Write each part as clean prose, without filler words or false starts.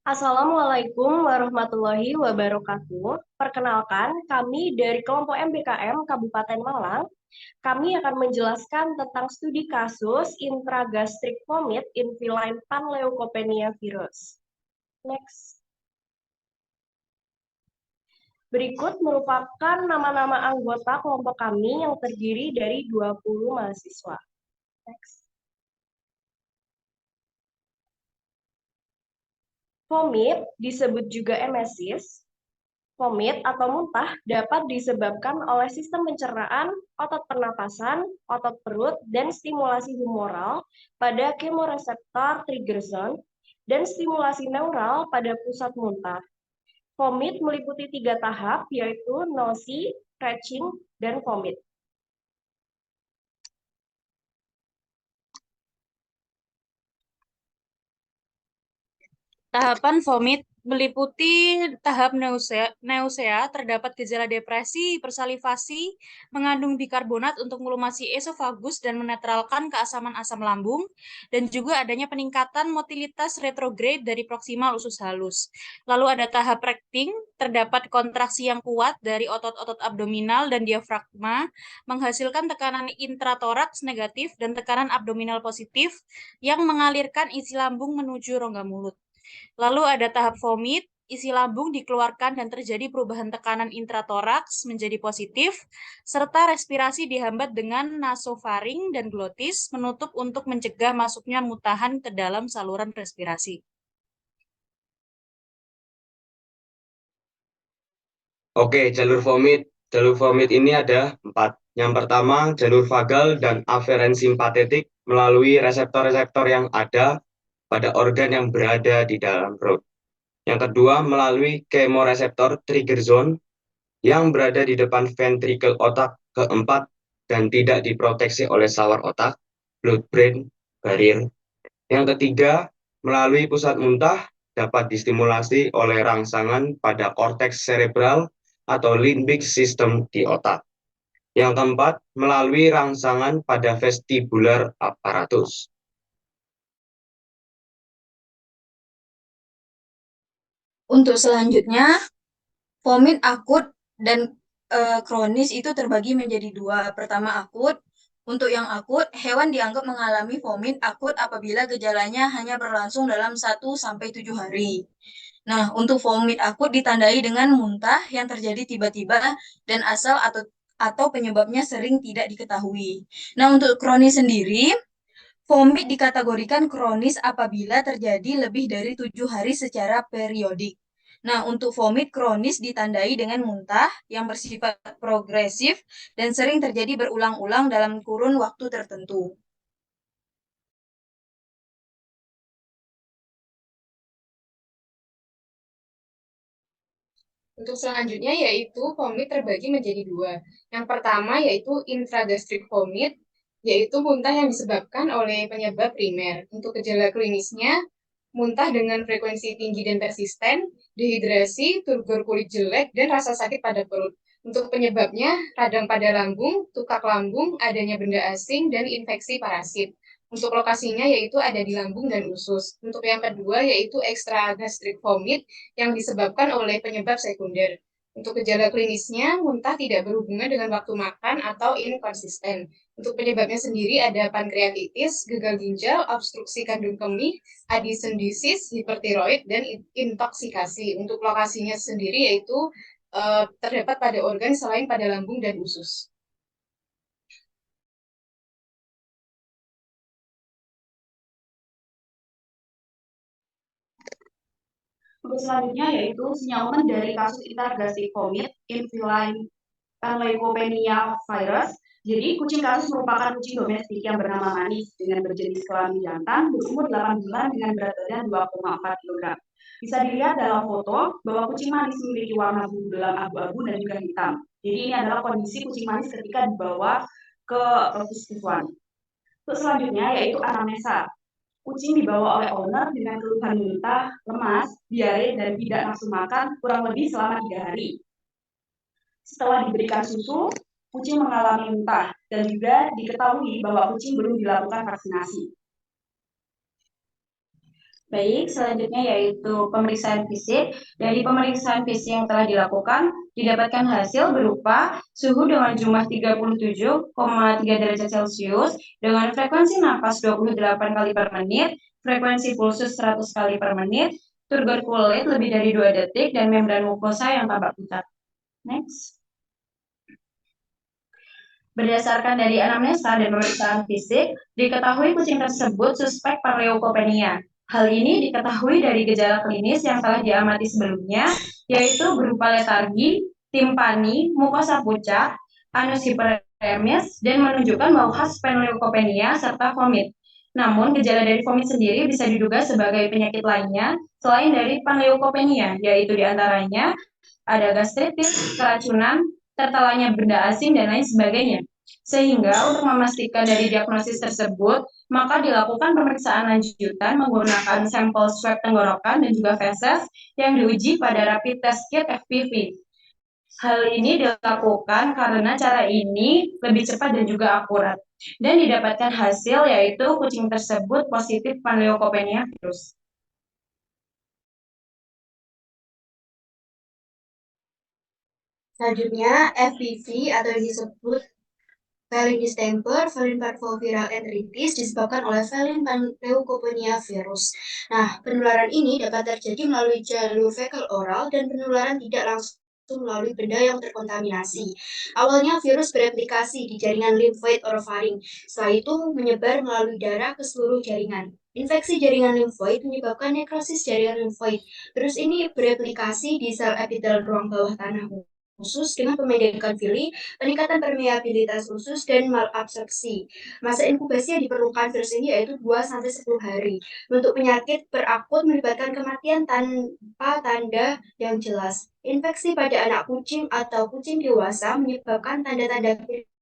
Assalamualaikum warahmatullahi wabarakatuh. Perkenalkan, kami dari kelompok MBKM Kabupaten Malang. Kami akan menjelaskan tentang studi kasus intragastric vomit in feline panleukopenia virus. Next. Berikut merupakan nama-nama anggota kelompok kami yang terdiri dari 20 mahasiswa. Next. Vomit disebut juga emesis. Vomit atau muntah dapat disebabkan oleh sistem pencernaan, otot pernapasan, otot perut, dan stimulasi humoral pada kemoreseptor trigger zone dan stimulasi neural pada pusat muntah. Vomit meliputi 3 tahap, yaitu nausea, retching, dan vomit. Tahapan vomit meliputi tahap nausea, terdapat gejala depresi, persalivasi, mengandung bikarbonat untuk melumasi esofagus dan menetralkan keasaman asam lambung, dan juga adanya peningkatan motilitas retrograde dari proksimal usus halus. Lalu ada tahap recting, terdapat kontraksi yang kuat dari otot-otot abdominal dan diafragma, menghasilkan tekanan intratoraks negatif dan tekanan abdominal positif yang mengalirkan isi lambung menuju rongga mulut. Lalu ada tahap vomit, isi lambung dikeluarkan dan terjadi perubahan tekanan intratoraks menjadi positif, serta respirasi dihambat dengan nasofaring dan glotis menutup untuk mencegah masuknya mutahan ke dalam saluran respirasi. Oke, jalur vomit. Jalur vomit ini ada 4. Yang pertama, jalur vagal dan aferen simpatetik melalui reseptor-reseptor yang ada pada organ yang berada di dalam perut. Yang kedua, melalui kemoreseptor trigger zone yang berada di depan ventrikel otak. Keempat, dan tidak diproteksi oleh sawar otak, blood-brain barrier. Yang ketiga, melalui pusat muntah dapat distimulasi oleh rangsangan pada korteks cerebral atau limbic system di otak. Yang keempat, melalui rangsangan pada vestibular apparatus. Untuk selanjutnya, vomit akut dan kronis itu terbagi menjadi 2. Pertama akut. Untuk yang akut, hewan dianggap mengalami vomit akut apabila gejalanya hanya berlangsung dalam 1-7 hari. Nah, untuk vomit akut ditandai dengan muntah yang terjadi tiba-tiba dan asal atau penyebabnya sering tidak diketahui. Nah, untuk kronis sendiri, vomit dikategorikan kronis apabila terjadi lebih dari 7 hari secara periodik. Nah, untuk vomit kronis ditandai dengan muntah yang bersifat progresif dan sering terjadi berulang-ulang dalam kurun waktu tertentu. Untuk selanjutnya yaitu vomit terbagi menjadi 2. Yang pertama yaitu intragastric vomit, yaitu muntah yang disebabkan oleh penyebab primer. Untuk gejala klinisnya, muntah dengan frekuensi tinggi dan persisten, dehidrasi, turgor kulit jelek, dan rasa sakit pada perut. Untuk penyebabnya, radang pada lambung, tukak lambung, adanya benda asing, dan infeksi parasit. Untuk lokasinya yaitu ada di lambung dan usus. Untuk yang kedua yaitu extragastric vomit yang disebabkan oleh penyebab sekunder. Untuk gejala klinisnya, muntah tidak berhubungan dengan waktu makan atau inkonsisten. Untuk penyebabnya sendiri ada pankreatitis, gagal ginjal, obstruksi kandung kemih, Addison disease, hipertiroid, dan intoksikasi. Untuk lokasinya sendiri yaitu terdapat pada organ selain pada lambung dan usus. Untuk selanjutnya yaitu sinyalemen dari kasus intragastric vomit in feline panleukopenia virus. Jadi, kucing kasus merupakan kucing domestik yang bernama Manis dengan berjenis kelamin jantan berumur 8 bulan dengan berat badan 2,4 kg. Bisa dilihat dalam foto bahwa kucing Manis memiliki warna bulu belang abu-abu dan juga hitam. Jadi ini adalah kondisi kucing Manis ketika dibawa ke puskesmas. Untuk selanjutnya yaitu anamnesa. Kucing dibawa oleh owner dengan keluhan muntah, lemas, diare, dan tidak nafsu makan kurang lebih selama 3 hari. Setelah diberikan susu, kucing mengalami muntah dan juga diketahui bahwa kucing belum dilakukan vaksinasi. Baik, selanjutnya yaitu pemeriksaan fisik. Dari pemeriksaan fisik yang telah dilakukan, didapatkan hasil berupa suhu dengan jumlah 37,3 derajat Celcius dengan frekuensi napas 28 kali per menit, frekuensi pulsus 100 kali per menit, turgor kulit lebih dari 2 detik, dan membran mukosa yang tampak pucat. Next. Berdasarkan dari anamnesa dan pemeriksaan fisik, diketahui kucing tersebut suspek parleukopenia. Hal ini diketahui dari gejala klinis yang telah diamati sebelumnya, yaitu berupa letargi, timpani, mukosa pucat, anus hiperemis, dan menunjukkan bau khas panleukopenia serta vomit. Namun, gejala dari vomit sendiri bisa diduga sebagai penyakit lainnya selain dari panleukopenia, yaitu diantaranya ada gastritis, keracunan, tertelannya benda asing, dan lain sebagainya. Sehingga untuk memastikan dari diagnosis tersebut, maka dilakukan pemeriksaan lanjutan menggunakan sampel swab tenggorokan dan juga feses yang diuji pada rapid test kit FPV. Hal ini dilakukan karena cara ini lebih cepat dan juga akurat. Dan didapatkan hasil yaitu kucing tersebut positif panleukopenia virus. Selanjutnya, FPV atau yang disebut Feline distemper, Feline parvoviral enteritis disebabkan oleh Feline panleukopenia virus. Nah, penularan ini dapat terjadi melalui jalur fekal oral dan penularan tidak langsung melalui benda yang terkontaminasi. Awalnya virus bereplikasi di jaringan limfoid orofaring, setelah itu menyebar melalui darah ke seluruh jaringan. Infeksi jaringan limfoid menyebabkan nekrosis jaringan limfoid. Virus ini bereplikasi di sel epitel ruang bawah tanah usus dengan pemendekan villi, peningkatan permeabilitas usus, dan malabsorpsi. Masa inkubasi yang diperlukan virus ini yaitu 2-10 hari. Bentuk penyakit berakut melibatkan kematian tanpa tanda yang jelas. Infeksi pada anak kucing atau kucing dewasa menyebabkan tanda-tanda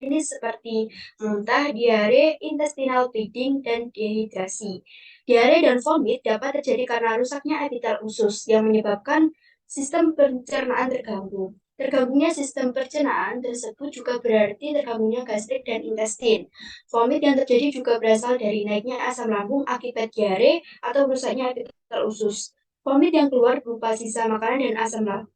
klinis seperti muntah, diare, intestinal bleeding, dan dehidrasi. Diare dan vomit dapat terjadi karena rusaknya epitel usus yang menyebabkan sistem pencernaan terganggu. Terganggunya sistem pencernaan tersebut juga berarti terganggunya gastrik dan intestin. Vomit yang terjadi juga berasal dari naiknya asam lambung akibat diare atau rusaknya epitel usus. Vomit yang keluar berupa sisa makanan dan asam lambung.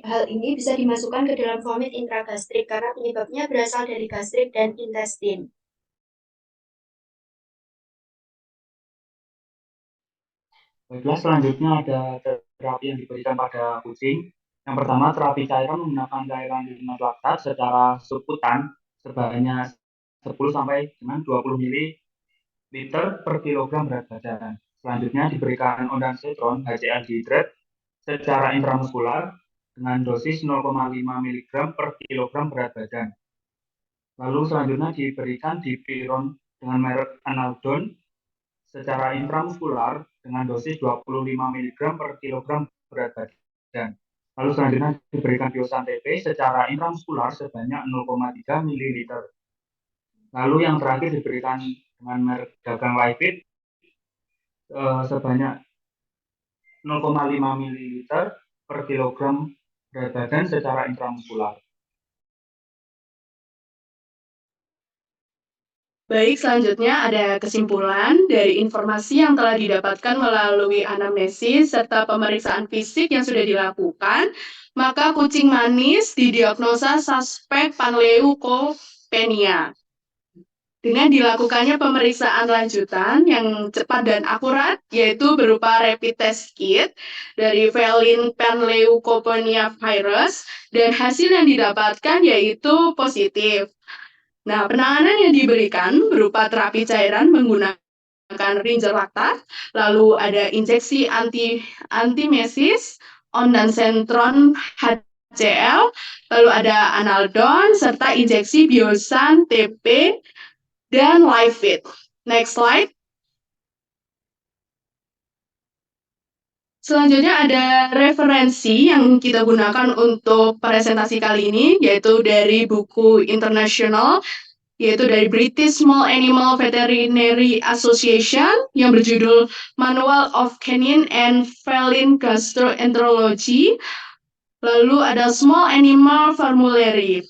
Hal ini bisa dimasukkan ke dalam vomit intragastrik karena penyebabnya berasal dari gastrik dan intestin. Baiklah, selanjutnya ada terapi yang diberikan pada kucing. Yang pertama, terapi cairan menggunakan cairan liquid laktat secara subkutan sebanyak 10 sampai dengan 20 ml per kilogram berat badan. Selanjutnya diberikan ondansetron HCl dihidrat secara intramuskular dengan dosis 0,5 mg per kilogram berat badan. Lalu selanjutnya diberikan dipiron dengan merek Analdon secara intramuskular dengan dosis 25 mg per kilogram berat badan. Lalu selanjutnya diberikan biosan TP secara intramuskular sebanyak 0,3 ml. Lalu yang terakhir diberikan dengan merek dagang Lifefit sebanyak 0,5 ml per kilogram berat badan secara intramuskular. Baik, selanjutnya ada kesimpulan dari informasi yang telah didapatkan melalui anamnesis serta pemeriksaan fisik yang sudah dilakukan, maka kucing manis didiagnosa suspek panleukopenia. Dengan dilakukannya pemeriksaan lanjutan yang cepat dan akurat, yaitu berupa rapid test kit dari Feline panleukopenia virus, dan hasil yang didapatkan yaitu positif. Nah, penanganan yang diberikan berupa terapi cairan menggunakan ringer laktat, lalu ada injeksi antimesis, ondansetron HCl, lalu ada Analdon, serta injeksi biosan TP, dan Lifefit. Next slide. Selanjutnya ada referensi yang kita gunakan untuk presentasi kali ini, yaitu dari buku internasional, yaitu dari British Small Animal Veterinary Association yang berjudul Manual of Canine and Feline Gastroenterology. Lalu ada Small Animal Formulary.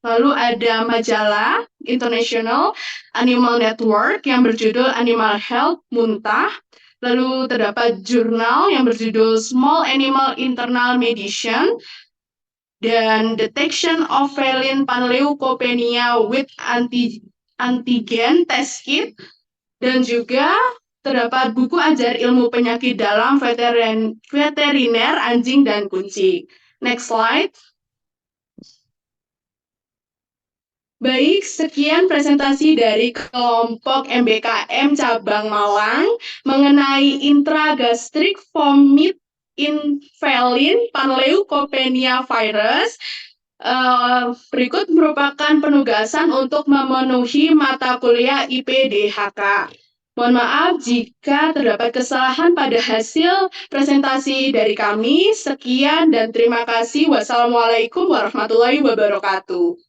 Lalu ada majalah International Animal Network yang berjudul Animal Health Muntah. Lalu terdapat jurnal yang berjudul Small Animal Internal Medicine dan Detection of Feline Panleukopenia with Antigen Test Kit, dan juga terdapat buku ajar ilmu penyakit dalam veteriner anjing dan kucing. Next slide. Baik, sekian presentasi dari kelompok MBKM Cabang Malang mengenai intragastric vomit in feline Panleukopenia virus. Berikut merupakan penugasan untuk memenuhi mata kuliah IPDHK. Mohon maaf jika terdapat kesalahan pada hasil presentasi dari kami. Sekian dan terima kasih. Wassalamualaikum warahmatullahi wabarakatuh.